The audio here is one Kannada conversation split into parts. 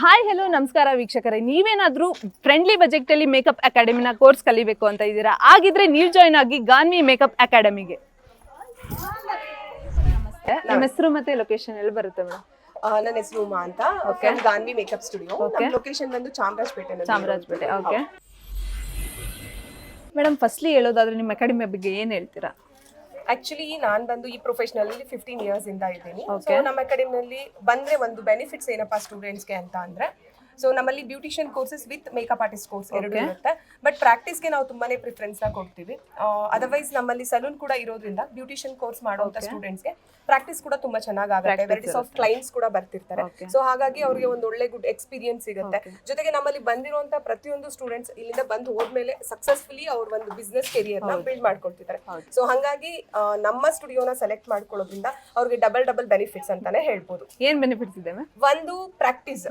ಹಾಯ್ ಹೆಲೋ ನಮಸ್ಕಾರ ವೀಕ್ಷಕರೇ, ನೀವೇನಾದರೂ ಫ್ರೆಂಡ್ಲಿ ಬಜೆಟಲ್ಲಿ ಮೇಕಪ್ ಅಕಾಡೆಮಿನ ಕೋರ್ಸ್ ಕಲಿಬೇಕು ಅಂತ ಇದ್ದೀರಾ? ಆಗಿದ್ರೆ ನೀವು ಜಾಯ್ನ್ ಆಗಿ ಗಾನ್ವಿ ಮೇಕಪ್ ಅಕಾಡೆಮಿಗೆ. ನಿಮ್ಮ ಹೆಸರು ಮತ್ತೆ ಲೊಕೇಶನ್ ಎಲ್ಲಿ ಬರುತ್ತೆ ಮೇಡಮ್? ನನ್ನ ಹೆಸರು ಉಮಾ ಅಂತ. Ganvi makeup studio. ನಮ್ಮ ಲೊಕೇಶನ್ ಬಂದು ಚಾಮರಾಜಪೇಟೆ. ಓಕೆ ಮೇಡಮ್, ಫಸ್ಟ್ಲಿ ಹೇಳೋದಾದ್ರೆ ನಿಮ್ಮ ಅಕಾಡೆಮಿ ಬಗ್ಗೆ ಏನು ಹೇಳ್ತೀರಾ? ಆಕ್ಚುಲಿ ನಾನು ಬಂದು ಈ ಪ್ರೊಫೆಷನಲ್ 15 ಇಯರ್ಸ್ ಇಂದ ಇದ್ದೀನಿ. ಸೊ ನಮ್ಮ ಅಕಾಡೆಮಿನಲ್ಲಿ ಬಂದ್ರೆ ಒಂದು ಬೆನಿಫಿಟ್ಸ್ ಏನಪ್ಪಾ ಸ್ಟೂಡೆಂಟ್ಸ್ಗೆ ಅಂತ ಅಂದ್ರೆ, ಸೊ ನಮ್ಮಲ್ಲಿ beautician courses with makeup artist course ಎರಡು ಇರುತ್ತೆ. ಬಟ್ ಪ್ರಾಕ್ಟೀಸ್ಗೆ ನಾವು ತುಂಬಾನೇ ಪ್ರಿಫರೆನ್ಸ್ ನ ಕೊಡ್ತೀವಿ. ಅದರ್ವೈಸ್ ನಮ್ಮಲ್ಲಿ ಸಲೂನ್ ಕೂಡ ಇರೋದ್ರಿಂದ ಬ್ಯೂಟಿಷಿಯನ್ ಕೋರ್ಸ್ ಮಾಡುವಂತ ಸ್ಟೂಡೆಂಟ್ಸ್ಗೆ ಪ್ರಾಕ್ಟೀಸ್ ಕೂಡ ತುಂಬಾ ಚೆನ್ನಾಗುತ್ತೆ. ವೆರೈಟೀಸ್ ಆಫ್ ಕ್ಲೈಂಟ್ಸ್ ಕೂಡ ಬರ್ತಿರ್ತಾರೆ. ಸೊ ಹಾಗಾಗಿ ಅವರಿಗೆ ಒಂದು ಒಳ್ಳೆ ಗುಡ್ ಎಕ್ಸ್ಪೀರಿಯನ್ಸ್ ಸಿಗುತ್ತೆ. ಜೊತೆಗೆ ನಮ್ಮಲ್ಲಿ ಬಂದಿರುವಂತ ಪ್ರತಿಯೊಂದು ಸ್ಟೂಡೆಂಟ್ಸ್ ಇಲ್ಲಿಂದ ಬಂದು ಹೋದ್ಮೇಲೆ ಸಕ್ಸಸ್ಫುಲಿ ಅವ್ರ ಒಂದು ಬಿಸ್ನೆಸ್ ಕೆರಿಯರ್ ನ ಬಿಲ್ಡ್ ಮಾಡ್ಕೊಳ್ತಿದ್ದಾರೆ. ಸೊ ಹಾಗಾಗಿ ನಮ್ಮ ಸ್ಟುಡಿಯೋನ ಸೆಲೆಕ್ಟ್ ಮಾಡ್ಕೊಳ್ಳೋದ್ರಿಂದ ಅವ್ರಿಗೆ ಡಬಲ್ ಬೆನಿಫಿಟ್ಸ್ ಅಂತಾನೆ ಹೇಳ್ಬೋದು. ಏನ್ ಬೆನಿಫಿಟ್ಸ್ ಇದೆ? ಒಂದು ಪ್ರಾಕ್ಟೀಸ್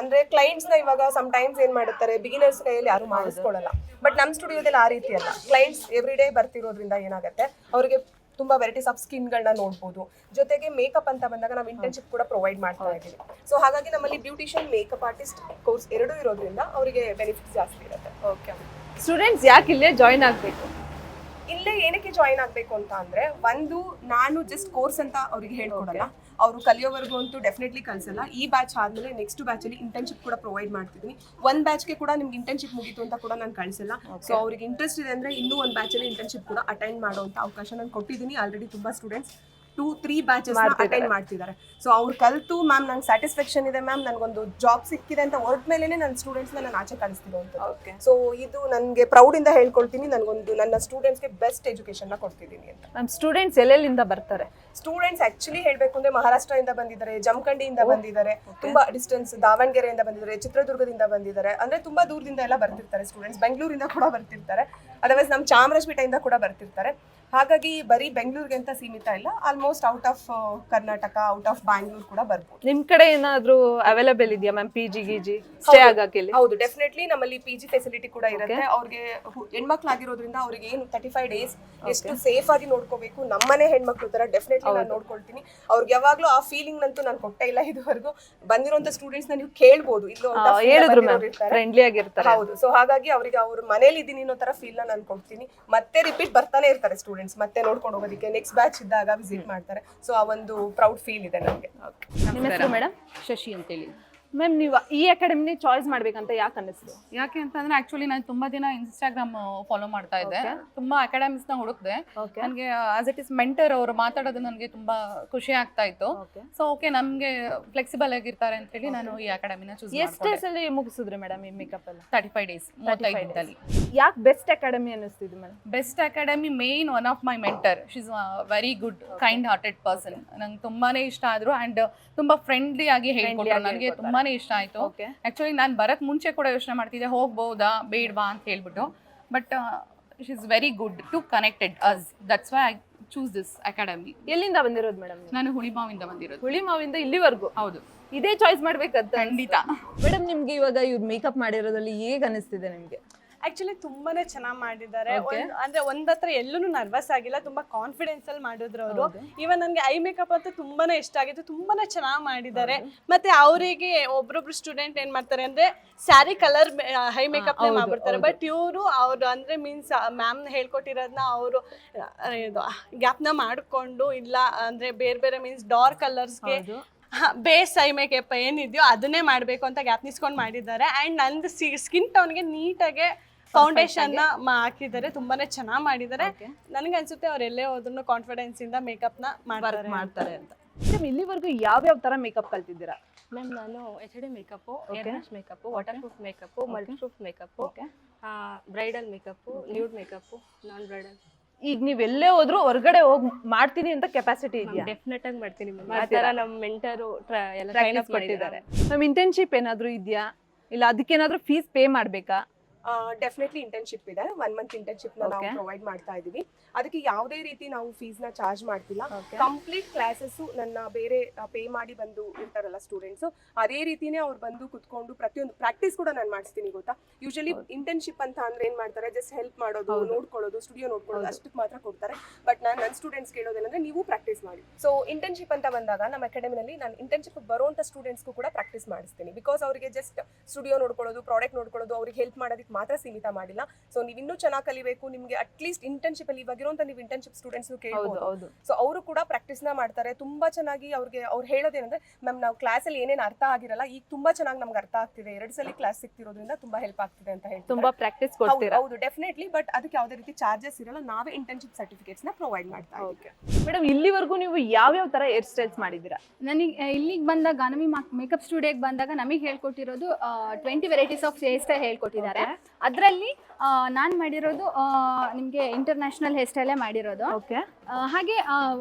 ಅಂದ್ರೆ ಕ್ಲೈಂಟ್ಸ್ ನ ಇವಾಗ ಸಮ್ ಟೈಮ್ಸ್ ಏನ್ ಮಾಡುತ್ತಾರೆ, ಬಿಗಿನರ್ಸ್ ಕೈಯಲ್ಲಿ ಯಾರು ಮಾಡಿಸ್ಕೊಳ್ಳಲ್ಲ. ಬಟ್ ನಮ್ಮ ಸ್ಟುಡಿಯೋದಲ್ಲಿ ಆ ರೀತಿ ಅಲ್ಲ. ಕ್ಲೈಂಟ್ಸ್ ಎವ್ರಿ ಡೇ ಬರ್ತಿರೋದ್ರಿಂದ ಏನಾಗುತ್ತೆ, ಅವರಿಗೆ ತುಂಬಾ ವೆರೈಟೀಸ್ ಆಫ್ ಸ್ಕಿನ್ ಗಳನ್ನ ನೋಡ್ಬೋದು. ಜೊತೆಗೆ ಮೇಕಪ್ ಅಂತ ಬಂದಾಗ ನಾವು ಇಂಟರ್ನ್ಶಿಪ್ ಕೂಡ ಪ್ರೊವೈಡ್ ಮಾಡ್ತಾ ಇದ್ದೀವಿ. ಸೊ ಹಾಗಾಗಿ ನಮ್ಮಲ್ಲಿ ಬ್ಯೂಟಿಷಿಯನ್ ಮೇಕಪ್ ಆರ್ಟಿಸ್ಟ್ ಕೋರ್ಸ್ ಎರಡೂ ಇರೋದ್ರಿಂದ ಅವರಿಗೆ ಬೆನಿಫಿಟ್ಸ್ ಜಾಸ್ತಿ ಇರುತ್ತೆ. ಓಕೆ, ಸ್ಟೂಡೆಂಟ್ಸ್ ಯಾಕೆ ಇಲ್ಲೇ ಜಾಯಿನ್ ಆಗಬೇಕು? ಇಲ್ಲೇ ಏನಕ್ಕೆ ಜಾಯಿನ್ ಆಗಬೇಕು ಅಂತ ಅಂದ್ರೆ, ಒಂದು ನಾನು ಜಸ್ಟ್ ಕೋರ್ಸ್ ಅಂತ ಅವ್ರಿಗೆ ಹೇಳ್ಕೊಡಲ್ಲ. ಅವರು ಕಲಿಯೋವರೆಗೂ ಅಂತೂ ಡೆಫಿನೆಟ್ಲಿ ಕಲಿಸಲ್ಲ. ಈ ಬ್ಯಾಚ್ ಆದ್ಮೇಲೆ ನೆಕ್ಸ್ಟ್ ಬ್ಯಾಚ್ ಅಲ್ಲಿ ಇಂಟರ್ನ್ಶಿಪ್ ಕೂಡ ಪ್ರೊವೈಡ್ ಮಾಡ್ತಿದ್ದೀನಿ. ಒಂದು ಬ್ಯಾಚ್ಗೆ ಕೂಡ ನಿಮ್ಗೆ ಇಂಟರ್ನ್ಶಿಪ್ ಮುಗೀತು ಅಂತ ಕೂಡ ನಾನು ಕಳಿಸಲ್ಲ. ಸೊ ಅವ್ರಿಗೆ ಇಂಟ್ರೆಸ್ಟ್ ಇದೆ ಅಂದ್ರೆ ಇನ್ನೂ ಒಂದು ಬ್ಯಾಚ್ ಅಲ್ಲಿ ಇಂಟರ್ನ್ಶಿಪ್ ಕೂಡ ಅಟೆಂಡ್ ಮಾಡುವಂತ ಅವಕಾಶ ನಾನು ಕೊಟ್ಟಿದ್ದೀನಿ. ಆಲ್ರೆಡಿ ತುಂಬಾ ಸ್ಟೂಡೆಂಟ್ಸ್ 2-3 ಬ್ಯಾಚಸ್ ಅಟೆಂಡ್ ಮಾಡ್ತಿದ್ದಾರೆ. ಸೊ ಅವ್ರು ಕಲಿತು ಮ್ಯಾಮ್ ನಂಗೆ ಸ್ಯಾಟಿಸ್ಫ್ಯಾಕ್ಷನ್ ಇದೆ, ಮ್ಯಾಮ್ ನನಗೊಂದು ಜಾಬ್ ಸಿಕ್ಕಿದೆ ಅಂತ ಹೊರಟ್ಮೇಲೆ ನನ್ನ ಸ್ಟೂಡೆಂಟ್ಸ್ನ ನಾನು ಆಚೆ ಕಳಿಸ್ತಿರೋಂಥದ್ದು. ಸೊ ಇದು ನನಗೆ ಪ್ರೌಡ್ ಇಂದ ಹೇಳ್ಕೊಳ್ತೀನಿ. ನನ್ನ ಸ್ಟೂಡೆಂಟ್ಸ್ಗೆ ಬೆಸ್ಟ್ ಎಜುಕೇಶನ್ ನ ಕೊಡ್ತಿದ್ದೀನಿ ಅಂತ. ನಮ್ಮ ಸ್ಟೂಡೆಂಟ್ಸ್ ಎಲ್ಲೆಲ್ಲಿಂದ ಬರ್ತಾರೆ? ಸ್ಟೂಡೆಂಟ್ಸ್ ಆಕ್ಚುಲಿ ಹೇಳ್ಬೇಕು ಅಂದ್ರೆ ಮಹಾರಾಷ್ಟ್ರದಿಂದ ಬಂದಿದ್ದಾರೆ, ಜಮಖಂಡಿಯಿಂದ ಬಂದಿದ್ದಾರೆ, ತುಂಬಾ ಡಿಸ್ಟೆನ್ಸ್ ದಾವಣಗೆರೆಯಿಂದ ಬಂದಿದ್ದಾರೆ, ಚಿತ್ರದುರ್ಗದಿಂದ ಬಂದಿದ್ದಾರೆ. ಅಂದ್ರೆ ತುಂಬಾ ದೂರದಿಂದ ಎಲ್ಲ ಬರ್ತಿರ್ತಾರೆ ಸ್ಟೂಡೆಂಟ್ಸ್. ಬೆಂಗಳೂರಿಂದ ಕೂಡ ಬರ್ತಿರ್ತಾರೆ. ಅದರ್ವೈಸ್ ನಮ್ಮ ಚಾಮರಾಜಪೇಟೆಯಿಂದ ಕೂಡ ಬರ್ತಿರ್ತಾರೆ. ಹಾಗಾಗಿ ಬರೀ ಬೆಂಗಳೂರಿಗೆ ಅಂತ ಸೀಮಿತ ಇಲ್ಲ, almost out of Karnataka, out of Bangalore ಕೂಡ ಬರ್ಬೋದು. ನಿಮ್ ಕಡೆ ಏನಾದ್ರು ಅವೈಲೇಬಲ್ ಇದೆಯಾ ಮ್ಯಾಮ್ PG ಗೀಜಿ ಸ್ಟೇ ಆಗಕ್ಕೆ? ಹೌದು, ಡೆಫಿನೆಟ್ಲಿ ನಮ್ಮಲ್ಲಿ PG ಫೆಸಿಲಿಟಿ ಕೂಡ ಇರುತ್ತೆ. ಅವ್ರಿಗೆ ಹೆಣ್ಮಕ್ಳಾಗಿರೋದ್ರಿಂದ ಅವ್ರಿಗೆ ಏನು 35 ಡೇಸ್ ಎಷ್ಟು ಸೇಫ್ ಆಗಿ ನೋಡ್ಕೋಬೇಕು, ನಮ್ಮನೆ ಹೆಣ್ಮಕ್ಳು ತರ ಡೆಫಿನೆಟ್ಲಿ ನಾನು ನೋಡ್ಕೊಳ್ತೀನಿ. ಅವ್ರಿಗೆ ಯಾವಾಗ್ಲೂ ಆ ಫೀಲಿಂಗ್ ಅಂತೂ ನಾನು ಕೊಟ್ಟೇ ಇಲ್ಲ ಇದುವರೆಗೂ. ಬಂದಿರುವಂತ ಸ್ಟೂಡೆಂಟ್ಸ್ ನ ನೀವು ಕೇಳ್ಬೋದು, ಇಲ್ಲೂ ಫ್ರೆಂಡ್ಲಿ ಆಗಿರ್ತಾರೆ. ಹೌದು, ಸೊ ಹಾಗಾಗಿ ಅವರಿಗೆ ಅವ್ರ ಮನೇಲಿ ಇದ್ದೀನಿ ಅನ್ನೋ ತರ ಫೀಲ್ ನಾನು ಕೊಡ್ತೀನಿ. ಮತ್ತೆ ರಿಪೀಟ್ ಬರ್ತಾನೆ ಇರ್ತಾರೆ ಸ್ಟೂಡೆಂಟ್ಸ್, ಮತ್ತೆ ನೋಡ್ಕೊಂಡು ಹೋಗೋದಕ್ಕೆ ನೆಕ್ಸ್ಟ್ ಬ್ಯಾಚ್ ಇದ್ದಾಗ ವಿಸಿಟ್ ಮಾಡ್ತಾರೆ. ಸೊ ಆ ಒಂದು ಪ್ರೌಡ್ ಫೀಲ್ ಇದೆ ನನಗೆ. ನಿಮ್ಮ ಹೆಸರು ಮೇಡಮ್? ಶಶಿ ಅಂತೇಳಿ. ಮ್ಯಾಮ್, ನೀವು ಈ ಅಕಾಡೆಮಿನ ಚಾಯ್ಸ್ ಮಾಡ್ಬೇಕಂತ ಯಾಕೆ ಅನ್ನಿಸ್ತು? ಯಾಕೆ ಅಂತಂದ್ರೆ ಆಕ್ಚುಲಿ ನಾನು ತುಂಬಾ ದಿನ ಇನ್ಸ್ಟಾಗ್ರಾಮ್ ಫಾಲೋ ಮಾಡ್ತಾ ಇದ್ದೆ. ತುಂಬಾ ಅಕಾಡೆಮಿಸ್ ನ ಹುಡುಕ್ದೆ. ನನಗೆ ಆಸ್ ಇಟ್ ಇಸ್ ಮೆಂಟರ್ ಅವರು ಮಾತಾಡೋದು ನನಗೆ ತುಂಬಾ ಖುಷಿ ಆಗ್ತಾ ಇತ್ತು. ಸೊ ಓಕೆ, ನಮ್ಗೆ ಫ್ಲೆಕ್ಸಿಬಲ್ ಆಗಿರ್ತಾರೆ ಅಂತ ಹೇಳಿ ನಾನು ಈ ಅಕಾಡೆಮಿನ ಚೂಸ್ ಮಾಡಿದೆ. ಎಷ್ಟು ಡೇಸಲ್ಲಿ ಮುಗಿಸಿದ್ರಿ ಮೇಡಮ್ ಈ ಮೇಕಪ್ ಎಲ್ಲ? 35 ಡೇಸ್, 35 ದಿನದಲ್ಲಿ. ಯಾಕೆ ಬೆಸ್ಟ್ ಅಕಾಡೆಮಿ ಅನ್ನಿಸ್ತಿದೆ madam? Best academy main one of my mentor. She is very good kind hearted person. ನಂಗೆ ತುಂಬಾನೇ ಇಷ್ಟ ಆದ್ರು ಅಂಡ್ ತುಂಬಾ ಫ್ರೆಂಡ್ಲಿ ಆಗಿ ಹೇಳ್ಕೊಟ್ರು. ನನಗೆ ತುಂಬಾನೇ ಇಷ್ಟ ಆಯ್ತು. ಆಕ್ಚುಲಿ ನಾನು ಬರಕ್ ಮುಂಚೆ ಕೂಡ ಯೋಚನೆ ಮಾಡ್ತಿದ್ದೆ ಹೋಗ್ಬೋದಾ ಬೇಡವಾ ಅಂತ ಹೇಳ್ಬಿಟ್ಟು. But she is very good to connected us. That's why I choose this academy. ಎಲ್ಲಿಂದ ಬಂದಿರೋದು ಮೇಡಮ್? ನಾನು ಹುಳಿಮಾವಿಂದ ಬಂದಿರೋದು. ಹುಳಿಮಾವಿಂದ ಇಲ್ಲಿವರೆಗೂ? ಹೌದು. ಇದೇ ಚಾಯ್ಸ್ ಮಾಡ್ಬೇಕಂತ? ಖಂಡಿತ. ಮೇಡಮ್, ನಿಮ್ಗೆ ಇವಾಗ ಇವ್ರು ಮೇಕಪ್ ಮಾಡಿರೋದ್ರಲ್ಲಿ ಹೇಗೆ ಅನಿಸ್ತಿದೆ ನಿಮ್ಗೆ? ಆಕ್ಚುಲಿ ತುಂಬಾನೇ ಚೆನ್ನಾಗಿ ಮಾಡಿದ್ದಾರೆ. ಅಂದ್ರೆ ಒಂದತ್ರ ಎಲ್ಲೂ ನರ್ವಸ್ ಆಗಿಲ್ಲ, ತುಂಬಾ ಕಾನ್ಫಿಡೆನ್ಸ್ ಅಲ್ಲಿ ಮಾಡಿದ್ರು ಅವರು. ಇವನ್ ನನಗೆ ಐ ಮೇಕಪ್ ಅಂತ ತುಂಬಾನೇ ಇಷ್ಟ ಆಗಿತ್ತು. ತುಂಬಾನೇ ಚೆನ್ನಾಗಿ ಮಾಡಿದ್ದಾರೆ. ಮತ್ತೆ ಅವರಿಗೆ ಒಬ್ರೊಬ್ರು ಸ್ಟೂಡೆಂಟ್ ಏನ್ ಮಾಡ್ತಾರೆ ಅಂದ್ರೆ ಸ್ಯಾರಿ ಕಲರ್ ಹೈ ಮೇಕಪ್ ಮಾಡ್ಬಿಡ್ತಾರೆ. ಬಟ್ ಇವರು ಅವ್ರು ಅಂದ್ರೆ ಮೀನ್ಸ್ ಮ್ಯಾಮ್ ಹೇಳ್ಕೊಟ್ಟಿರೋದನ್ನ ಅವರು ಗ್ಯಾಪ್ನ ಮಾಡ್ಕೊಂಡು ಇಲ್ಲ ಅಂದ್ರೆ ಬೇರೆ ಬೇರೆ ಮೀನ್ಸ್ ಡಾರ್ಕ್ ಕಲರ್ಸ್ಗೆ ಬೇಸ್ ಐ ಮೇಕಪ್ ಏನಿದೆಯೋ ಅದನ್ನೇ ಮಾಡಬೇಕು ಅಂತ ಗ್ಯಾಪ್ ನಿಸ್ಕೊಂಡು ಮಾಡಿದ್ದಾರೆ. ಆ್ಯಂಡ್ ನಂದು ಸ್ಕಿನ್ ಟೋನ್ಗೆ ನೀಟಾಗೆ ಫೌಂಡೇಶನ್ ಹಾಕಿದ್ದಾರೆ. ತುಂಬಾನೇ ಚೆನ್ನಾಗಿ ಮಾಡಿದ್ದಾರೆ. ನನಗೆ ಅನ್ಸುತ್ತೆ ಅವ್ರು ಎಲ್ಲೇ ಹೋದ್ರು ಕಾನ್ಫಿಡೆನ್ಸ್ ಇಂದ ಮೇಕಪ್ ನ ಮಾಡ್ತಾರೆ ಅಂತ. ಇಲ್ಲಿವರೆಗೂ ಯಾವ್ಯಾವ ತರ ಮೇಕಪ್ ಕಲ್ತಿದ್ದೀರಾ? ಮ್ಯಾಮ್, ನಾನು HD makeup, airbrush makeup, waterproof makeup, multi proof makeup, bridal makeup, nude makeup, non bridal. ಈಗ ನೀವ್ ಎಲ್ಲೇ ಹೋದ್ರು ಹೊರಗಡೆ ಹೋಗಿ ಮಾಡ್ತೀನಿ ಅಂತ ಕೆಪಾಸಿಟಿ ಇದೆಯಾ? ಡೆಫಿನೆಟ್ ಆಗಿ ಮಾಡ್ತೀನಿ ಮ್ಯಾಮ್. ಆ ಥರ ನಮ್ಮ ಮೆಂಟರು ಎಲ್ಲ ಟ್ರೈನ್ ಅಪ್ ಮಾಡಿದ್ದಾರೆ. ನಮ್ ಇಂಟರ್ನ್ಶಿಪ್ ಏನಾದ್ರು ಇದೆಯಾ? ಇಲ್ಲ ಅದಕ್ಕೇನಾದ್ರೂ ಫೀಸ್ ಪೇ ಮಾಡ್ಬೇಕಾ? ಡೆಫಿನೆಟ್ಲಿ ಇಂಟರ್ನ್ಶಿಪ್ ಇದೆ, 1 ಮಂತ್ ಇಂಟರ್ನ್ಶಿಪ್ ನಾವು Okay. ಪ್ರೊವೈಡ್ ಮಾಡ್ತಾ ಇದೀವಿ. ಅದಕ್ಕೆ ಯಾವುದೇ ರೀತಿ ನಾವು ಫೀಸ್ ನ ಚಾರ್ಜ್ ಮಾಡ್ತಿಲ್ಲ. Okay. ಕಂಪ್ಲೀಟ್ ಕ್ಲಾಸಸ್ ನನ್ನ ಬೇರೆ ಪೇ ಮಾಡಿ ಬಂದು ಇರ್ತಾರಲ್ಲ ಸ್ಟೂಡೆಂಟ್ಸ್, ಅದೇ ರೀತಿನೇ ಅವ್ರು ಬಂದು ಕುತ್ಕೊಂಡು ಪ್ರತಿಯೊಂದು ಪ್ರಾಕ್ಟೀಸ್ ಕೂಡ ನಾನು ಮಾಡಿಸ್ತೀನಿ ಗೊತ್ತಾ. ಯೂಶಲಿ ಇಂಟರ್ನ್ಶಿಪ್ ಅಂತ ಅಂದ್ರೆ ಏನ್ ಮಾಡ್ತಾರೆ, ಜಸ್ಟ್ ಹೆಲ್ಪ್ ಮಾಡೋದು, ನೋಡ್ಕೊಳ್ಳೋದು, ಸ್ಟುಡಿಯೋ ನೋಡ್ಕೊಳ್ಳೋದು ಅಷ್ಟಕ್ಕೆ ಮಾತ್ರ ಕೊಡ್ತಾರೆ. ಬಟ್ ನಾನು ನನ್ನ ಸ್ಟೂಡೆಂಟ್ಸ್ ಕೇಳೋದೇನಂದ್ರೆ ನೀವು ಪ್ರಾಕ್ಟೀಸ್ ಮಾಡಿ. ಸೊ ಇಂಟರ್ನ್ಶಿಪ್ ಅಂತ ಬಂದಾಗ ನಮ್ಮ ಅಕಾಡೆಮಿನಲ್ಲಿ ನಾನು ಇಂಟರ್ನ್ಶಿಪ್ ಬರುವಂತ ಸ್ಟೂಡೆಂಟ್ಸ್ಗೂ ಕೂಡ ಪ್ರಾಕ್ಟೀಸ್ ಮಾಡಿಸ್ತೀನಿ. ಬಿಕಾಸ್ ಅವರಿಗೆ ಜಸ್ಟ್ ಸ್ಟುಡಿಯೋ ನೋಡ್ಕೊಳ್ಳೋದು, ಪ್ರಾಡಕ್ಟ್ ನೋಡ್ಕೊಳ್ಳೋದು, ಅವ್ರಿಗೆ ಹೆಲ್ಪ್ ಮಾಡೋದಕ್ಕೆ ಮಾತ್ರ ಸೀಮಿತ ಮಾಡಿಲ್ಲ. ಸೊ ನೀವು ಇನ್ನೂ ಚೆನ್ನಾಗಿ ಕಲಿಬೇಕು, ನಿಮಗೆ ಅಟ್ಲೀಸ್ಟ್ ಇಂಟರ್ನ್ಶಿಪ್ ಅಲ್ಲಿ ಇವಾಗಿರುವಂತ ನೀವು ಇಂಟರ್ನ್ಶಿಪ್ ಸ್ಟೂಡೆಂಟ್ಸ್ ಕೇಳ್ಬೋದು. ಸೊ ಅವರು ಕೂಡ ಪ್ರಾಕ್ಟೀಸ್ ನ ಮಾಡ್ತಾರೆ ತುಂಬಾ ಚೆನ್ನಾಗಿ. ಅವ್ರು ಹೇಳೋದೇನಂದ್ರೆ ಮ್ಯಾಮ್ ನಾವು ಕ್ಲಾಸ್ ಅಲ್ಲಿ ಏನೇನು ಅರ್ಥ ಆಗಿರಲ್ಲ, ಈಗ ತುಂಬಾ ಚೆನ್ನಾಗಿ ನಮ್ಗೆ ಅರ್ಥ ಆಗ್ತಿದೆ, 2 ಸಲ ಕ್ಲಾಸ್ ಸಿಗ್ತಿರೋದ್ರಿಂದ ತುಂಬಾ ಹೆಲ್ಪ್ ಆಗ್ತಿದೆ ಅಂತ ಹೇಳ್ತಾರೆ. ತುಂಬಾ ಪ್ರಾಕ್ಟೀಸ್ ಕೊಡ್ತೀರಾ? ಹೌದು ಡೆಫಿನೆಟ್ಲಿ. ಬಟ್ ಅದಕ್ಕೆ ಯಾವುದೇ ರೀತಿ ಚಾರ್ಜಸ್ ಇರಲ್ಲ, ನಾವೇ ಇಂಟರ್ನ್ಶಿಪ್ ಸರ್ಟಿಫಿಕೇಟ್ಸ್ ನ ಪ್ರೊವೈಡ್ ಮಾಡ್ತಾ ಇದ್ದೀವಿ. ಮೇಡಮ್ ಇಲ್ಲಿವರೆಗೂ ನೀವು ಯಾವ ತರ ಹೇರ್ ಸ್ಟೈಲ್ಸ್ ಮಾಡಿದ್ದೀರಾ? ನನಗೆ ಇಲ್ಲಿಗೆ ಬಂದಾಗ ಗಾನವಿ ಮೇಕಪ್ ಸ್ಟುಡಿಯೋಗೆ ಬಂದಾಗ ನಮಗೆ ಹೇಳ್ಕೊಟ್ಟಿರೋದು 20 ವೆರೈಟೀಸ್ ಆಫ್ ಹೇರ್ ಸ್ಟೈಲ್ ಹೇಳ್ಕೊಟ್ಟಿದ್ದಾರೆ. ಅದರಲ್ಲಿ ನಾನು ಮಾಡಿರೋದು ನಿಮಗೆ ಇಂಟರ್ನ್ಯಾಷನಲ್ ಹೇರ್ ಸ್ಟೈಲೇ ಮಾಡಿರೋದು. ಓಕೆ. ಹಾಗೆ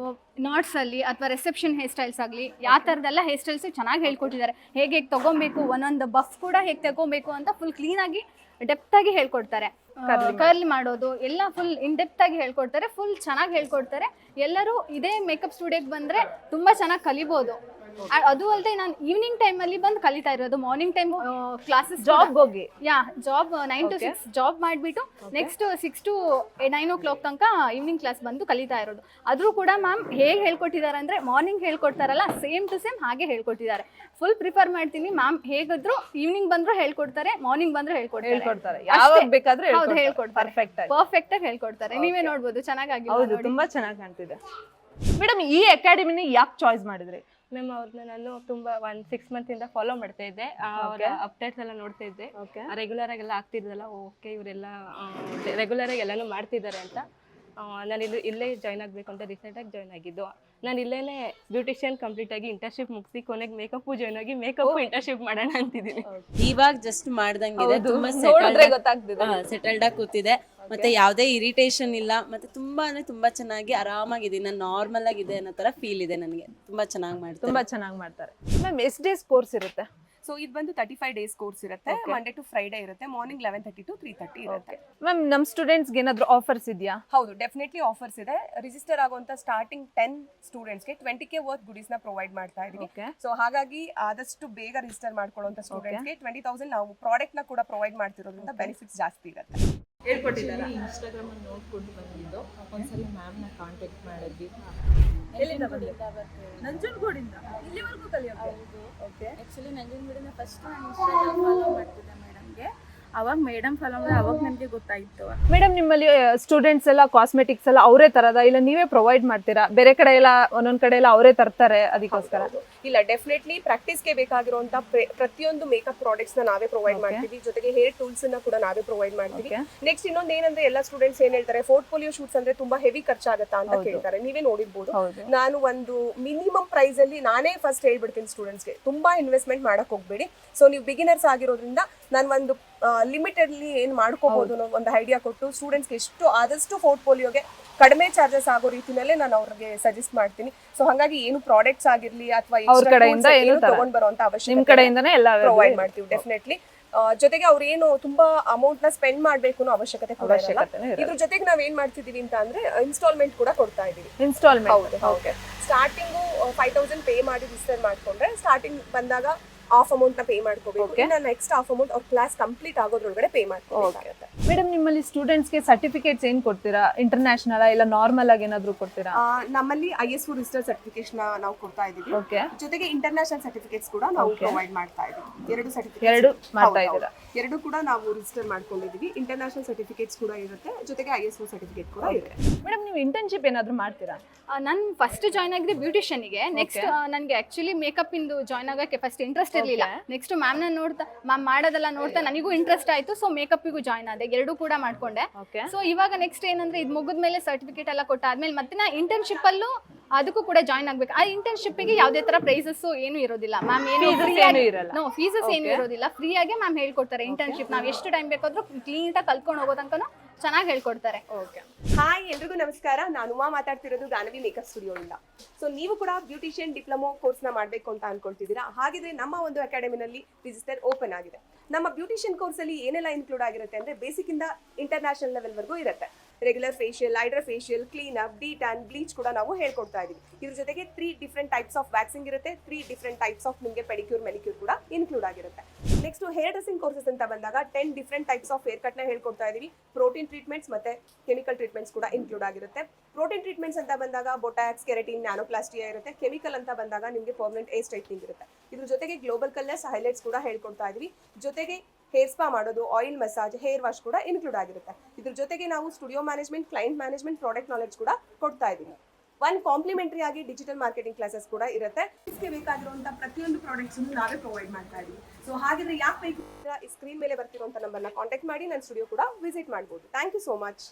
ನಾಟ್ಸಲ್ಲಿ ಅಥವಾ ರಿಸೆಪ್ಷನ್ ಹೇರ್ ಸ್ಟೈಲ್ಸ್ ಆಗಲಿ ಯಾವ ಥರದ್ದೆಲ್ಲ ಹೇರ್ ಸ್ಟೈಲ್ಸ್ ಚೆನ್ನಾಗಿ ಹೇಳ್ಕೊಟ್ಟಿದ್ದಾರೆ. ಹೇಗೆ ತೊಗೊಬೇಕು, ಒಂದೊಂದು ಬಫ್ ಕೂಡ ಹೇಗೆ ತಗೊಬೇಕು ಅಂತ ಫುಲ್ ಕ್ಲೀನಾಗಿ ಡೆಪ್ತಾಗಿ ಹೇಳ್ಕೊಡ್ತಾರೆ. ಕರ್ಲಿ ಮಾಡೋದು ಎಲ್ಲ ಫುಲ್ ಇನ್ ಡೆಪ್ತಾಗಿ ಹೇಳ್ಕೊಡ್ತಾರೆ, ಫುಲ್ ಚೆನ್ನಾಗಿ ಹೇಳ್ಕೊಡ್ತಾರೆ. ಎಲ್ಲರೂ ಇದೇ ಮೇಕಪ್ ಸ್ಟುಡಿಯೋಗೆ ಬಂದರೆ ತುಂಬ ಚೆನ್ನಾಗಿ ಕಲಿಬೋದು. ಅದು ಅಲ್ಲದೆ ನಾನು ಈವ್ನಿಂಗ್ ಟೈಮಲ್ಲಿ ಬಂದು ಕಲಿತಾ ಇರೋದು. ಮಾರ್ನಿಂಗ್ ಟೈಮ್ ಕ್ಲಾಸಸ್ ಜಾಬ್ ಹೋಗಿ ಜಾಬ್ 9 to 6 ಜಾಬ್ ಮಾಡಿಬಿಟ್ಟು ನೆಕ್ಸ್ಟ್ 6 to 9 o'clock ತನಕ ಈವ್ನಿಂಗ್ ಕ್ಲಾಸ್ ಬಂದು ಕಲಿತಾ ಇರೋದು. ಆದರೂ ಕೂಡ ಮ್ಯಾಮ್ ಹೇಗೆ ಹೇಳ್ಕೊಟ್ಟಿದ್ದಾರೆ ಅಂದರೆ ಮಾರ್ನಿಂಗ್ ಹೇಳ್ಕೊಡ್ತಾರಲ್ಲ ಸೇಮ್ ಟು ಸೇಮ್ ಹಾಗೆ ಹೇಳ್ಕೊಟ್ಟಿದ್ದಾರೆ. ಫುಲ್ ಪ್ರಿಫರ್ ಮಾಡ್ತೀನಿ ಮ್ಯಾಮ್. ಹೇಗಿದ್ರು ಈವ್ನಿಂಗ್ ಬಂದರೂ ಹೇಳ್ಕೊಡ್ತಾರೆ, ಮಾರ್ನಿಂಗ್ ಬಂದರೂ ಹೇಳ್ಕೊಡ್ತಾರೆ. ಯಾವಾಗ ಬೇಕಾದ್ರೆ ಹೌದು ಹೇಳ್ಕೊಡ್ತಾರೆ, ಪರ್ಫೆಕ್ಟ್ ಆಗಿ ಹೇಳ್ಕೊಡ್ತಾರೆ. ನೀವೇ ನೋಡ್ಬೋದು ಚೆನ್ನಾಗಿ. ಹೌದು, ತುಂಬಾ ಚೆನ್ನಾಗಿ ಕಾಣ್ತಿದೆ. ಮೇಡಮ್ ಈ ಅಕಾಡೆಮಿನ ಯಾಕೆ ಚಾಯ್ಸ್ ಮಾಡಿದ್ರಿ? ಮ್ಯಾಮ್ ಅವ್ರನ್ನ ನಾನು ತುಂಬಾ 6 ಮಂತಿಂದ ಫಾಲೋ ಮಾಡ್ತಾ ಇದ್ದೆ. ಅವರ ಅಪ್ಡೇಟ್ಸ್ ಎಲ್ಲ ನೋಡ್ತಾ ಇದ್ದೆ. ರೆಗ್ಯುಲರ್ ಆಗೆಲ್ಲ ಆಗ್ತಿದ್ರಲ್ಲ, ಓಕೆ ಇವರೆಲ್ಲ ರೆಗ್ಯುಲರ್ ಆಗಿ ಎಲ್ಲಾನು ಮಾಡ್ತಿದ್ದಾರೆ ಅಂತ ನಾನು ಇಲ್ಲೇ ಜಾಯ್ನ್ ಆಗಬೇಕು ಅಂತ ರೀಸೆಂಟಾಗಿ ಜಾಯ್ನ್ ಆಗಿದ್ದು. ನಾನು ಇಲ್ಲೇನೆ ಬ್ಯೂಟಿಷಿಯನ್ ಕಂಪ್ಲೀಟ್ ಆಗಿ ಇಂಟರ್ನ್ಶಿಪ್ ಮುಗಿಸಿ ಕೊನೆಗೆ ಮೇಕಪ್ ಜಾಯ್ನ್ ಆಗಿ ಮೇಕಪ್ ಇಂಟರ್ನ್ಶಿಪ್ ಮಾಡೋಣ ಅಂತಿದ್ದೀನಿ. ಇವಾಗ ಜಸ್ಟ್ ಮಾಡ್ದಂಗಿದೆ, ತುಂಬಾ ಸೆಟಲ್ಡ್ ಆಗಿ ಕೂತಿದೆ. ಮತ್ತೆ ಯಾವುದೇ ಇರಿಟೇಷನ್ ಇಲ್ಲ, ಮತ್ತೆ ತುಂಬಾ ಅಂದ್ರೆ ತುಂಬಾ ಚೆನ್ನಾಗಿ ಆರಾಮಾಗಿದೆ. ನಾನು ನಾರ್ಮಲ್ ಆಗಿದೆ ಅನ್ನೋ ತರ ಫೀಲ್ ಇದೆ ನನಗೆ. ತುಂಬಾ ಚೆನ್ನಾಗಿ ಮಾಡ್ತಾರೆ, ತುಂಬಾ ಚೆನ್ನಾಗಿ ಮಾಡ್ತಾರೆ. ಮ್ಯಾಮ್ ಎಷ್ಟು ಡೇಸ್ ಕೋರ್ಸ್ ಇರುತ್ತೆ? ಸೊ ಇದು ಬಂದು 35 ಡೇಸ್ ಕೋರ್ಸ್ ಇರುತ್ತೆ. ಮಂಡೇ ಟು ಫ್ರೈಡೆ ಇರುತ್ತೆ. ಮಾರ್ನಿಂಗ್ 11:30 to 3:30 ಇರುತ್ತೆ. ಮ್ಯಾಮ್ ನಮ್ಮ ಸ್ಟೂಡೆಂಟ್ಸ್ಗೆ ಏನಾದರೂ ಆಫರ್ಸ್ ಇದೆಯಾ? ಹೌದು, ಡೆಫಿನೆಟ್ಲಿ ಆಫರ್ಸ್ ಇದೆ. ರಿಜಿಸ್ಟರ್ ಆಗುವಂತ ಸ್ಟಾರ್ಟಿಂಗ್ 10 ಸ್ಟೂಡೆಂಟ್ಸ್ಗೆ 20K ವರ್ತ್ ಗುಡೀಸ್ ನ ಪ್ರೊವೈಡ್ ಮಾಡ್ತಾ ಇದೀವಿ. ಸೊ ಹಾಗಾಗಿ ಆದಷ್ಟು ಬೇಗ ರಿಜಿಸ್ಟರ್ ಮಾಡ್ಕೊಳ್ಳುವಂತ ಸ್ಟೂಡೆಂಟ್ಸ್ಗೆ 20,000 ನಾವು ಪ್ರಾಡಕ್ಟ್ ನ ಕೂಡ ಪ್ರೊವೈಡ್ ಮಾಡ್ತಿರೋದ್ರಿಂದ ಬೆನಿಫಿಟ್ಸ್ ಜಾಸ್ತಿ ಇರುತ್ತೆ. ಇನ್ಸ್ಟಾಗ್ರಾಮ್ ಅಲ್ಲಿ ನೋಡ್ಕೊಂಡು ಬಂದಿದ್ದು. ಒಂದ್ಸಲ ಮ್ಯಾಮ್ನ ಕಾಂಟ್ಯಾಕ್ಟ್ ಮಾಡಿದ್ವಿ. ನಂಜನಗೂಡಿಂದ ಇಲ್ಲಿವರೆಗೂ ಕಲಿಯೋಕೆ? ಆ್ಯಕ್ಚುಲಿ ನಂಜನಗೂಡಿನ ಫಸ್ಟ್ ನಾನು ಇನ್ಸ್ಟಾಗ್ರಾಮ್ ಫಾಲೋ ಮಾಡ್ತಿದ್ದೆ ಮೇಡಮ್ಗೆ. ಅವಾಗ ಮೇಡಮ್ ಫಾಲೋ ಮಾಡಿದ್ರೆ ಅವಾಗ ನನಗೆ ಗೊತ್ತಾಯಿತು. ಮೇಡಮ್ ನಿಮ್ಮಲ್ಲಿ ಸ್ಟೂಡೆಂಟ್ಸ್ ಎಲ್ಲ ಕಾಸ್ಮೆಟಿಕ್ಸ್ ಎಲ್ಲ ಅವರೇ ತರದ, ಇಲ್ಲ ನೀವೇ ಪ್ರೊವೈಡ್ ಮಾಡ್ತೀರಾ? ಬೇರೆ ಕಡೆ ಎಲ್ಲ ಒಂದೊಂದ್ ಕಡೆ ಎಲ್ಲ ಅವರೇ ತರ್ತಾರೆ, ಅದಕ್ಕೋಸ್ಕರ? ಇಲ್ಲ, ಡೆಫಿನೆಟ್ಲಿ ಪ್ರಾಕ್ಟೀಸ್ಗೆ ಬೇಕಾಗಿರುವಂತ ಪ್ರತಿಯೊಂದು ಮೇಕಪ್ ಪ್ರಾಡಕ್ಟ್ಸ್ ನ ನಾವೇ ಪ್ರೊವೈಡ್ ಮಾಡ್ತೀವಿ. ಜೊತೆಗೆ ಹೇರ್ ಟೂಲ್ಸ್ ನ ಕೂಡ ನಾವೇ ಪ್ರೊವೈಡ್ ಮಾಡ್ತೀವಿ. ನೆಕ್ಸ್ಟ್ ಇನ್ನೊಂದು ಏನಂದ್ರೆ ಎಲ್ಲ ಸ್ಟೂಡೆಂಟ್ಸ್ ಏನ್ ಹೇಳ್ತಾರೆ, ಪೋರ್ಟ್ಫೋಲಿಯೋ ಶೂಟ್ಸ್ ಅಂದ್ರೆ ತುಂಬಾ ಹೆವಿ ಖರ್ಚಾಗತ್ತಾ ಅಂತ ಕೇಳ್ತಾರೆ. ನೀವೇ ನೋಡಿರ್ಬೋದು. ನಾನು ಒಂದು ಮಿನಿಮಮ್ ಪ್ರೈಸ್ ಅಲ್ಲಿ ನಾನೇ ಫಸ್ಟ್ ಹೇಳ್ಬಿಡ್ತೀನಿ ಸ್ಟೂಡೆಂಟ್ಸ್ಗೆ, ತುಂಬಾ ಇನ್ವೆಸ್ಟ್ಮೆಂಟ್ ಮಾಡಕ್ ಹೋಗ್ಬೇಡಿ. ಸೊ ನೀವು ಬಿಗಿನರ್ಸ್ ಆಗಿರೋದ್ರಿಂದ ನಾನು ಒಂದು ಲಿಮಿಟೆಡ್ಲಿ ಏನ್ ಮಾಡ್ಕೋಬಹುದು ಅನ್ನೋ ಒಂದು ಐಡಿಯಾ ಕೊಟ್ಟು ಸ್ಟೂಡೆಂಟ್ಸ್ಗೆ ಎಷ್ಟು ಆದಷ್ಟು ಪೋರ್ಟ್ಫೋಲಿಯೋಗೆ ಕಡಿಮೆ ಚಾರ್ಜಸ್ ಆಗೋ ರೀತಿನಲ್ಲೇ ನಾನು ಅವ್ರಿಗೆ ಸಜೆಸ್ಟ್ ಮಾಡ್ತೀನಿ. ಸೊ ಹಾಗಾಗಿ ಏನು ಪ್ರಾಡಕ್ಟ್ಸ್ ಆಗಿರ್ಲಿ ಅಥವಾ ತಗೊಂಡ್ ಬರುವಂತ ಅವಶ್ಯಕತೆ ಪ್ರೊವೈಡ್ ಮಾಡ್ತೀವಿ ಡೆಫಿನೆಟ್ಲಿ. ಜೊತೆಗೆ ಅವ್ರು ಏನು ತುಂಬಾ ಅಮೌಂಟ್ ನ ಸ್ಪೆಂಡ್ ಮಾಡ್ಬೇಕು ಅನ್ನೋ ಅವಶ್ಯಕತೆ ಕೂಡ ಇರಲ್ಲ. ಇದ್ರ ಜೊತೆಗೆ ನಾವ್ ಏನ್ ಮಾಡ್ತಿದೀವಿ ಅಂತ ಅಂದ್ರೆ ಇನ್ಸ್ಟಾಲ್ಮೆಂಟ್ ಕೂಡ ಕೊಡ್ತಾ ಇದೀವಿ. ಇನ್ಸ್ಟಾಲ್ಮೆಂಟ್ ಸ್ಟಾರ್ಟಿಂಗು 5,000 ಪೇ ಮಾಡಿ ರಿಜಿಸ್ಟರ್ ಮಾಡ್ಕೊಂಡ್ರೆ ಸ್ಟಾರ್ಟಿಂಗ್ ಬಂದಾಗ ಹಾಫ್ ಅಮೌಂಟ್ ನ ಪೇ ಮಾಡ್ಕೋಬೇಕು. ಇನ್ನ ನೆಕ್ಸ್ಟ್ ಹಾಫ್ ಅಮೌಂಟ್ ಅವ್ರ ಕ್ಲಾಸ್ ಕಂಪ್ಲೀಟ್ ಆಗೋದ್ರೊಳಗಡೆ ಪೇ ಮಾಡ್ಕೋಬೇಕಾಗುತ್ತೆ. ಮೇಡಮ್ ನಿಮ್ಮಲ್ಲಿ ಸ್ಟೂಡೆಂಟ್ಸ್ಗೆ ಸರ್ಟಿಫಿಕೇಟ್ಸ್ ಏನ್ ಕೊಡ್ತೀರಾ? ಇಂಟರ್ನ್ಯಾಷನಲ್ ಇಲ್ಲ ನಾರ್ಮಲ್ ಆಗಿ ಏನಾದ್ರು ಕೊಡ್ತೀರಾ? ನಮ್ಮಲ್ಲಿ ISO ರಿಜಿಸ್ಟರ್ ಸರ್ಟಿಫಿಕೇಟ್ ನಾವು ಕೊಡ್ತಾ ಇದೀವಿ. ಜೊತೆಗೆ ಇಂಟರ್ನ್ಯಾಷನಲ್ ಸರ್ಟಿಫಿಕೇಟ್ಸ್ ಕೂಡ ನಾವು ಪ್ರೊವೈಡ್ ಮಾಡ್ತಾ ಇದೀವಿ. 2 ಸರ್ಟಿಫಿಕೇಟ್ ಎರಡು ಕೂಡ ನಾವು ರಿಜಿಸ್ಟರ್ ಮಾಡ್ಕೊಂಡಿದೀವಿ. ಇಂಟರ್ನ್ಯಾಷನಲ್ ಸರ್ಟಿಫಿಕೇಟ್ಸ್ ಕೂಡ ಇರುತ್ತೆ, ಜೊತೆಗೆ ISO ಸರ್ಟಿಫಿಕೇಟ್ ಕೂಡ ಇದೆ. ಮೇಡಮ್ ನೀವು ಇಂಟರ್ನ್ಶಿಪ್ ಏನಾದ್ರು ಮಾಡ್ತೀರಾ? ನಾನು ಫಸ್ಟ್ ಜಾಯ್ನ್ ಆಗಿದ್ದೆ ಬ್ಯೂಟಿಷಿಯನ್ಗೆ. ನೆಕ್ಸ್ಟ್ ನನಗೆ ಆಕ್ಚುಲಿ ಮೇಕಪ್ ಇಂದು ಜಾಯ್ನ್ ಆಗೋಕ್ಕೆ ಫಸ್ಟ್ ಇಂಟ್ರೆಸ್ಟ್ ಇರಲಿಲ್ಲ. ನೆಕ್ಸ್ಟ್ ಮ್ಯಾಮ್ನ ನೋಡ್ತಾ, ಮ್ಯಾಮ್ ಮಾಡೋದೆಲ್ಲ ನೋಡ್ತಾ ನನಗೂ ಇಂಟ್ರೆಸ್ಟ್ ಆಯಿತು. ಸೊ ಮೇಕಪ್ಪಿಗೂ ಜಾಯ್ನ್ ಆದೆ, 2 ಕೂಡ ಮಾಡ್ಕೊಂಡೆ. ಸೊ ಇವಾಗ ನೆಕ್ಸ್ಟ್ ಏನಂದ್ರೆ ಇದು ಮುಗಿದ್ಮೇಲೆ ಸರ್ಟಿಫಿಕೇಟ್ ಎಲ್ಲ ಕೊಟ್ಟಾದ್ಮೇಲೆ ಮತ್ತೆ ನಾ ಇಂಟರ್ನ್ಶಿಪ್ಪಲ್ಲೂ ಅದಕ್ಕೂ ಕೂಡ ಜಾಯ್ನ್ ಆಗ್ಬೇಕು. ಆ ಇಂಟರ್ನ್ಶಿಪ್ಪಿಗೆ ಯಾವುದೇ ತರ ಪ್ರೈಸಸ್ ಏನು ಇರೋದಿಲ್ಲ ಮ್ಯಾಮ್, ಏನು ಫೀಸಸ್ ಏನು ಇರೋದಿಲ್ಲ, ಫ್ರೀ ಆಗಿ ಮ್ಯಾಮ್ ಹೇಳ್ಕೊಡ್ತಾರೆ. ಇಂಟರ್ನ್ಶಿಪ್ ನಾವು ಎಷ್ಟು ಟೈಮ್ ಬೇಕಾದ್ರೂ ಕ್ಲೀನಾಗಿ ಕಲ್ತ್ಕೊಂಡು ಹೋಗೋ ತನಕ ಚೆನ್ನಾಗಿ ಹೇಳ್ಕೊಡ್ತಾರೆ. ಹಾಯ್ ಎಲ್ರಿಗೂ ನಮಸ್ಕಾರ, ನಾನು ಉಮಾ ಮಾತಾಡ್ತಿರೋದು ಗಾನವಿ ಮೇಕಪ್ ಸ್ಟುಡಿಯೋಯಿಂದ. ಸೊ ನೀವು ಕೂಡ ಬ್ಯೂಟಿಷಿಯನ್ ಡಿಪ್ಲೊಮೊ ಕೋರ್ಸ್ನ ಮಾಡಬೇಕು ಅಂತ ಅನ್ಕೊಳ್ತಿದ್ದೀರಾ? ಹಾಗಿದ್ರೆ ನಮ್ಮ ಒಂದು ಅಕಾಡೆಮಿನಲ್ಲಿ ರಿಜಿಸ್ಟರ್ ಓಪನ್ ಆಗಿದೆ. ನಮ್ಮ ಬ್ಯೂಟಿಷಿಯನ್ ಕೋರ್ಸಲ್ಲಿ ಏನೆಲ್ಲ ಇನ್ಕ್ಲೂಡ್ ಆಗಿರುತ್ತೆ ಅಂದರೆ ಬೇಸಿಕ್ ಇಂದ ಇಂಟರ್ನ್ಯಾಷನಲ್ ಲೆವೆಲ್ವರೆಗೂ ಇರುತ್ತೆ. Regular facial, hydra facial, clean up, de-tan, bleach ಕೂಡ ನಾವು ಹೇಳ್ಕೊಡ್ತಾ ಇದೀವಿ. ಇದ್ರ ಜೊತೆಗೆ 3 ಡಿಫ್ರೆಂಟ್ ಟೈಪ್ಸ್ ಆಫ್ ವ್ಯಾಕ್ಸಿಂಗ್ ಇರುತ್ತೆ, 3 ಡಿಫ್ರೆಂಟ್ ಟೈಪ್ಸ್ ಆಫ್ ನಿಮಗೆ ಪೆಡಿಕ್ಯೂರ್, ಮೆನಿಕ್ಯೂರ್ ಕೂಡ ಇನ್ಕ್ಲೂಡ್ ಆಗಿರುತ್ತೆ. ನೆಕ್ಸ್ಟ್ ಹೇರ್ ಡ್ರೆಸ್ಸಿಂಗ್ ಕೋರ್ಸಸ್ ಅಂತ ಬಂದಾಗ 10 ಡಿಫ್ರೆಂಟ್ ಟೈಪ್ಸ್ ಆಫ್ ಹೇರ್ ಕಟ್ನ ಹೇಳ್ಕೊಡ್ತಾ ಇದೀವಿ. ಪ್ರೋಟೀನ್ ಟ್ರೀಟ್ಮೆಂಟ್ಸ್ ಮತ್ತೆ ಕೆಮಿಕಲ್ ಟ್ರೀಟ್ಮೆಂಟ್ಸ್ ಕೂಡ ಇನ್ಕ್ಲೂಡ್ ಆಗಿರುತ್ತೆ. ಪ್ರೋಟೀನ್ ಟ್ರೀಟ್ಮೆಂಟ್ಸ್ ಅಂತ ಬಂದಾಗ ಬೊಟಾಕ್ಸ್, ಕೆರಟಿನ್, ನ್ಯಾನೋಪ್ಲಾಸ್ಟಿಯಾ ಇರುತ್ತೆ. ಕೆಮಿಕಲ್ ಅಂತ ಬಂದಾಗ ನಿಮಗೆ ಪರ್ಮನೆಂಟ್ ಏರ್ ಸ್ಟ್ರೈಟ್ನಿಂಗ್ ಇರುತ್ತೆ. ಇದ್ರ ಜೊತೆಗೆ ಗ್ಲೋಬಲ್ ಕಲರ್ಸ್, ಹೈಲೈಟ್ಸ್ ಕೂಡ ಹೇಳ್ಕೊಡ್ತಾ ಇದೀವಿ. ಜೊತೆಗೆ ಹೇರ್ ಸ್ಪಾ ಮಾಡೋದು, ಆಯಿಲ್ ಮಸಾಜ್, ಹೇರ್ ವಾಶ್ ಕೂಡ ಇನ್ಕ್ಲೂಡ್ ಆಗಿರುತ್ತೆ. ಇದ್ರ ಜೊತೆಗೆ ನಾವು studio management, client management, product knowledge ಕೂಡ ಕೊಡ್ತಾ ಇದೀವಿ. ಒಂದು ಕಾಂಪ್ಲಿಮೆಂಟರಿ ಆಗಿ ಡಿಜಿಟಲ್ ಮಾರ್ಕೆಟಿಂಗ್ ಕ್ಲಾಸಸ್ ಕೂಡ ಇರುತ್ತೆ. ಇದಕ್ಕೆ ಬೇಕಾಗಿರುವಂತಹ ಪ್ರತಿಯೊಂದು ಪ್ರಾಡಕ್ಟ್ಸ್ ನಾವೇ ಪ್ರೊವೈಡ್ ಮಾಡ್ತಾ ಇದೀವಿ. ಸೊ ಹಾಗಿದ್ರೆ ಯಾಕೆ ಬೇಕು, ಈ ಸ್ಕ್ರೀನ್ ಮೇಲೆ ಬರ್ತಿರುವಂತ ನಂಬರ್ನ ಕಾಂಟ್ಯಾಕ್ಟ್ ಮಾಡಿ ನನ್ನ ಸ್ಟುಡಿಯೋ ಕೂಡ ವಿಸಿಟ್ ಮಾಡ್ಬೋದು. Thank you so much.